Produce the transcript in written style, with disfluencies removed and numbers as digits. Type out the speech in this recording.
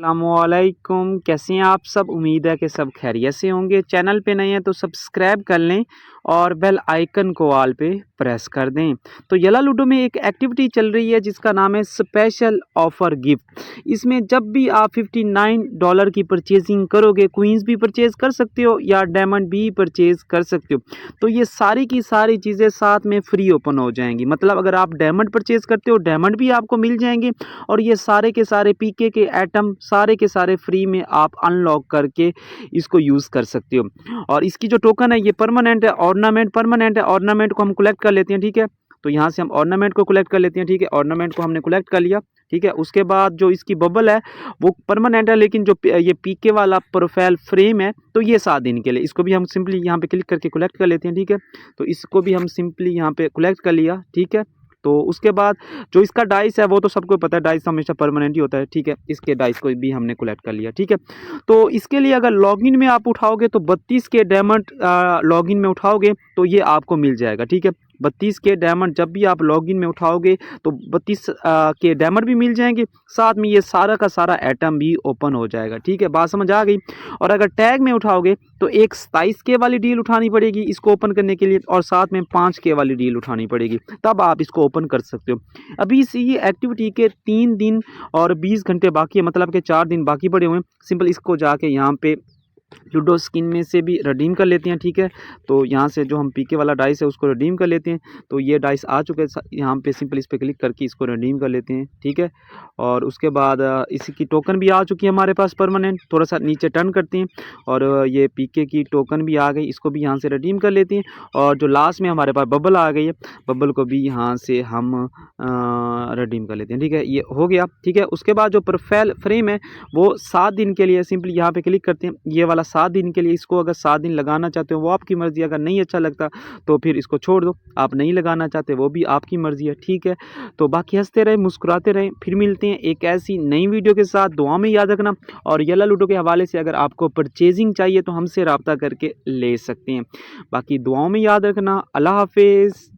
अस्सलामुअलैकुम, कैसे हैं आप सब। उम्मीद है कि सब खैरियत से होंगे। चैनल पे नए हैं तो सब्सक्राइब कर लें और बेल आइकन को ऑल पे प्रेस कर दें। तो येला लूडो में एक एक्टिविटी चल रही है जिसका नाम है स्पेशल ऑफर गिफ्ट। इसमें जब भी आप $59 की परचेजिंग करोगे, क्वींस भी परचेज कर सकते हो या डायमंड भी परचेज कर सकते हो। तो ये सारी की सारी चीज़ें साथ में फ्री ओपन हो जाएंगी। मतलब अगर आप डायमंड परचेज करते हो, डायमंड भी आपको मिल जाएंगे और ये सारे के सारे पीके के आइटम सारे के सारे फ्री में आप अनलॉक करके इसको यूज़ कर सकते हो। और इसकी जो टोकन है ये परमानेंट है, ऑर्नामेंट परमानेंट है। ऑर्नामेंट को हम कलेक्ट कर लेते हैं, ठीक है। तो यहाँ से हम ऑर्नामेंट को कलेक्ट कर लेते हैं, ठीक है। ऑर्नामेंट को हमने कलेक्ट कर लिया, ठीक है। उसके बाद जो इसकी बबल है वो परमानेंट है, लेकिन जो ये पीके वाला प्रोफाइल फ्रेम है तो ये 7 दिन के लिए। इसको भी हम सिंपली यहाँ पे क्लिक करके कलेक्ट कर लेते हैं, ठीक है। तो इसको भी हम सिंपली यहाँ पे कलेक्ट कर लिया, ठीक है। तो उसके बाद जो इसका डाइस है वो तो सबको पता है, डाइस हमेशा परमानेंट ही होता है, ठीक है। इसके डाइस को भी हमने कलेक्ट कर लिया, ठीक है। तो इसके लिए अगर लॉगिन में आप उठाओगे तो 32 के डायमंड लॉगिन में उठाओगे तो ये आपको मिल जाएगा, ठीक है। 32 के डायमंड जब भी आप लॉगिन में उठाओगे तो 32 के डायमंड भी मिल जाएंगे, साथ में ये सारा का सारा आइटम भी ओपन हो जाएगा, ठीक है। बात समझ आ गई। और अगर टैग में उठाओगे तो एक 27 के वाली डील उठानी पड़ेगी इसको ओपन करने के लिए, और साथ में 5 के वाली डील उठानी पड़ेगी, तब आप इसको ओपन कर सकते हो। अभी इस ये एक्टिविटी के 3 दिन और 20 घंटे बाकी है, मतलब कि 4 दिन बाकी पड़े हुए हैं। सिंपल इसको जाके यहाँ पे लूडो स्किन में से भी रिडीम कर लेते हैं, ठीक है। तो यहाँ से जो हम पीके वाला डाइस है उसको रिडीम कर लेते हैं। तो ये डाइस आ चुके हैं, यहाँ पे सिंपल इस पर क्लिक करके इसको रिडीम कर लेते हैं, ठीक है। और उसके बाद इसकी टोकन भी आ चुकी है हमारे पास परमानेंट। थोड़ा सा नीचे टर्न करते हैं और ये पीके की टोकन भी आ गई, इसको भी यहाँ से रिडीम कर लेते हैं। और जो लास्ट में हमारे पास बबल आ गई है, बबल को भी यहाँ से हम रिडीम कर लेते हैं, ठीक है। ये हो गया, ठीक है। उसके बाद जो प्रोफाइल फ्रेम है वो 7 दिन के लिए, सिंपली यहाँ पे क्लिक करते हैं, ये वाला 7 दिन के लिए। इसको अगर 7 दिन लगाना चाहते हो वो आपकी मर्ज़ी, अगर नहीं अच्छा लगता तो फिर इसको छोड़ दो। आप नहीं लगाना चाहते वो भी आपकी मर्ज़ी है, ठीक है। तो बाकी हंसते रहें, मुस्कुराते रहें। फिर मिलते हैं एक ऐसी नई वीडियो के साथ। दुआ में याद रखना। और येला लूडो के हवाले से अगर आपको परचेजिंग चाहिए तो हमसे रब्ता करके ले सकते हैं। बाकी दुआओं में याद रखना। अल्लाह हाफिज़।